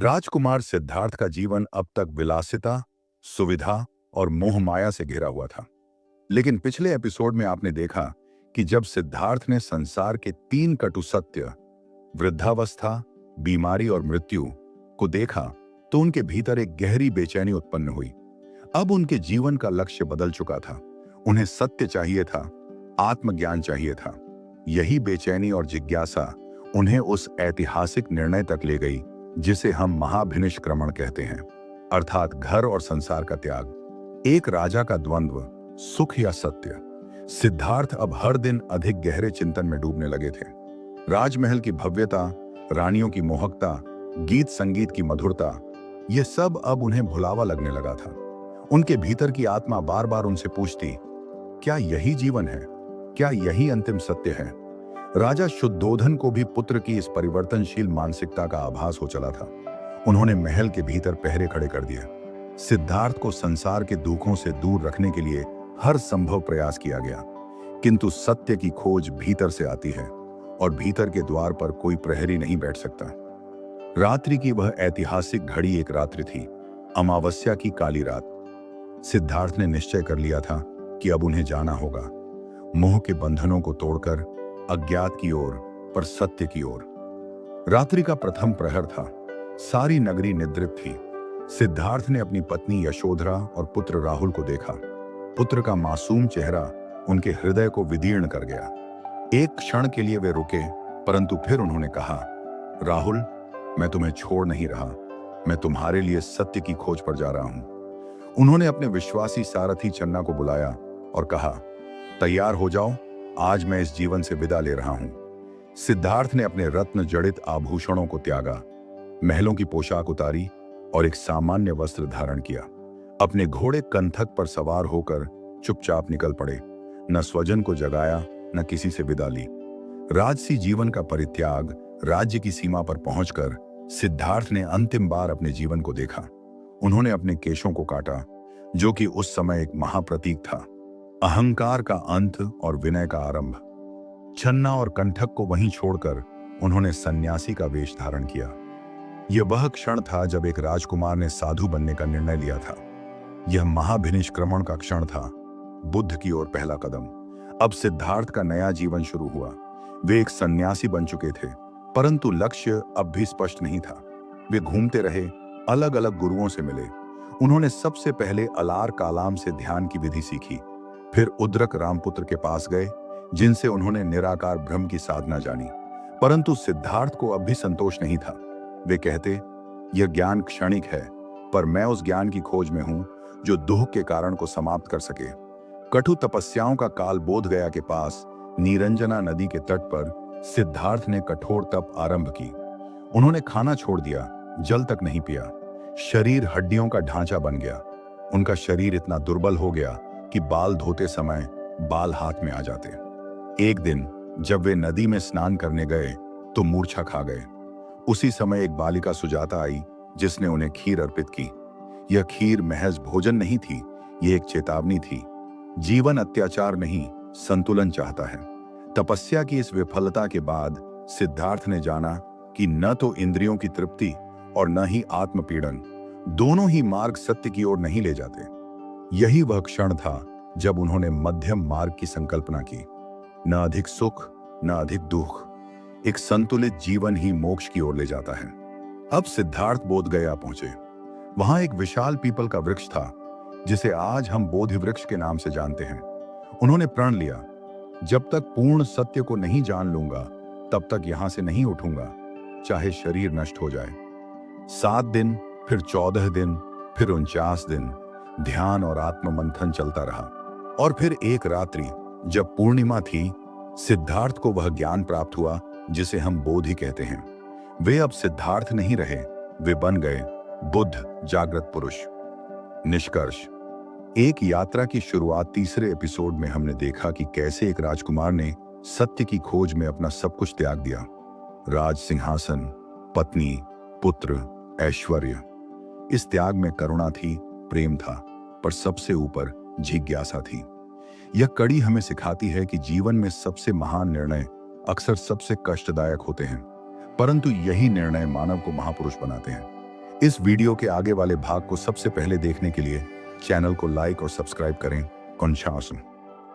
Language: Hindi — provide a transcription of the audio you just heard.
राजकुमार सिद्धार्थ का जीवन अब तक विलासिता, सुविधा और मोह माया से घिरा हुआ था। लेकिन पिछले एपिसोड में आपने देखा कि जब सिद्धार्थ ने संसार के तीन कटु सत्य, वृद्धावस्था, बीमारी और मृत्यु को देखा, तो उनके भीतर एक गहरी बेचैनी उत्पन्न हुई। अब उनके जीवन का लक्ष्य बदल चुका था। उन्हें सत्य चाहिए था, आत्मज्ञान चाहिए था। यही बेचैनी और जिज्ञासा उन्हें उस ऐतिहासिक निर्णय तक ले गई जिसे हम महाभिनिष्क्रमण कहते हैं, अर्थात घर और संसार का त्याग। एक राजा का द्वंद्व, सुख या सत्य। सिद्धार्थ अब हर दिन अधिक गहरे चिंतन में डूबने लगे थे। राजमहल की भव्यता, रानियों की मोहकता, गीत संगीत की मधुरता, यह सब अब उन्हें भुलावा लगने लगा था। उनके भीतर की आत्मा बार बार उनसे पूछती, क्या यही जीवन है? क्या यही अंतिम सत्य है? राजा शुद्धोधन को भी पुत्र की इस परिवर्तनशील मानसिकता का आभास हो चला था। उन्होंने महल के भीतर पहरे खड़े कर दिए। सिद्धार्थ को संसार के दुखों से दूर रखने के लिए हर संभव प्रयास किया गया, किंतु सत्य की खोज भीतर से आती है और भीतर के द्वार पर कोई प्रहरी नहीं बैठ सकता। रात्रि की वह ऐतिहासिक घड़ी एक रात्रि थी, अमावस्या की काली रात। सिद्धार्थ ने निश्चय कर लिया था कि अब उन्हें जाना होगा, मोह के बंधनों को तोड़कर अज्ञात की ओर, पर सत्य की ओर। रात्रि का प्रथम प्रहर था। सारी नगरी निद्रित थी। सिद्धार्थ ने अपनी पत्नी यशोधरा और पुत्र राहुल को देखा। पुत्र का मासूम चेहरा उनके हृदय को विदीर्ण कर गया। एक क्षण के लिए वे रुके, परंतु फिर उन्होंने कहा, राहुल, मैं तुम्हें छोड़ नहीं रहा। मैं तुम्हारे लिए सत्य की खोज पर जा रहा हूं। उन्होंने अपने विश्वासी सारथी चन्ना को बुलाया और कहा, तैयार हो जाओ, आज मैं इस जीवन से विदा ले रहा हूं। सिद्धार्थ ने अपने रत्न जड़ित आभूषणों को त्यागा, महलों की पोशाक उतारी और एक सामान्य वस्त्र धारण किया। अपने घोड़े कंथक पर सवार होकर चुपचाप निकल पड़े। न स्वजन को जगाया, न किसी से विदा ली। राजसी जीवन का परित्याग, राज्य की सीमा पर पहुंचकर सिद्धार्थ ने अंतिम बार अपने जीवन को देखा। उन्होंने अपने केशों को काटा, जो कि उस समय एक महाप्रतीक था, अहंकार का अंत और विनय का आरंभ। छन्ना और कंठक को वहीं छोड़कर उन्होंने सन्यासी का वेश धारण किया। यह वह क्षण था जब एक राजकुमार ने साधु बनने का निर्णय लिया था। यह महाभिनिष्क्रमण का क्षण था, बुद्ध की ओर पहला कदम। अब सिद्धार्थ का नया जीवन शुरू हुआ। वे एक सन्यासी बन चुके थे, परंतु लक्ष्य अब भी स्पष्ट नहीं था। वे घूमते रहे, अलग अलग गुरुओं से मिले। उन्होंने सबसे पहले अलार कालाम से ध्यान की विधि सीखी। फिर उद्रक रामपुत्र के पास गए, जिनसे उन्होंने निराकार ब्रह्म की साधना जानी। परंतु सिद्धार्थ को अब भी संतोष नहीं था। वे कहते, यह ज्ञान क्षणिक है, पर मैं उस ज्ञान की खोज में हूं जो दुख के कारण को समाप्त कर सके। कठु तपस्याओं का काल बोध गया के पास निरंजना नदी के तट पर सिद्धार्थ ने कठोर तप आरंभ की। उन्होंने खाना छोड़ दिया, जल तक नहीं पिया। शरीर हड्डियों का ढांचा बन गया। उनका शरीर इतना दुर्बल हो गया कि बाल धोते समय बाल हाथ में आ जाते। एक दिन जब वे नदी में स्नान करने गए तो मूर्छा खा गए। उसी समय एक बालिका सुजाता आई, जिसने उन्हें खीर अर्पित की। यह खीर महज भोजन नहीं थी, यह एक चेतावनी थी। जीवन अत्याचार नहीं, संतुलन चाहता है। तपस्या की इस विफलता के बाद सिद्धार्थ ने जाना कि न तो इंद्रियों की तृप्ति और न ही आत्मपीड़न, दोनों ही मार्ग सत्य की ओर नहीं ले जाते। यही वह क्षण था जब उन्होंने मध्यम मार्ग की संकल्पना की। न अधिक सुख, न अधिक दुख। एक संतुलित जीवन ही मोक्ष की ओर ले जाता है। अब सिद्धार्थ बोध गया पहुंचे। वहां एक विशाल पीपल का वृक्ष था, जिसे आज हम बोधि वृक्ष के नाम से जानते हैं। उन्होंने प्रण लिया, जब तक पूर्ण सत्य को नहीं जान लूंगा, तब तक यहां से नहीं उठूंगा, चाहे शरीर नष्ट हो जाए। 7 दिन, फिर 14 दिन, फिर 49 दिन ध्यान और आत्ममंथन चलता रहा। और फिर एक रात्रि जब पूर्णिमा थी, सिद्धार्थ को वह ज्ञान प्राप्त हुआ जिसे हम बोधि कहते हैं। वे अब सिद्धार्थ नहीं रहे, वे बन गए बुद्ध, जागृत पुरुष। निष्कर्ष, एक यात्रा की शुरुआत तीसरे एपिसोड में हमने देखा कि कैसे एक राजकुमार ने सत्य की खोज में अपना सब कुछ त्याग दिया। राज सिंहासन, पत्नी, पुत्र, ऐश्वर्य। इस त्याग में करुणा थी, प्रेम था, पर सबसे ऊपर जिज्ञासा थी। यह कड़ी हमें सिखाती है कि जीवन में सबसे महान निर्णय अक्सर सबसे कष्टदायक होते हैं, परंतु यही निर्णय मानव को महापुरुष बनाते हैं। इस वीडियो के आगे वाले भाग को सबसे पहले देखने के लिए चैनल को लाइक और सब्सक्राइब करें। कॉन्शासम।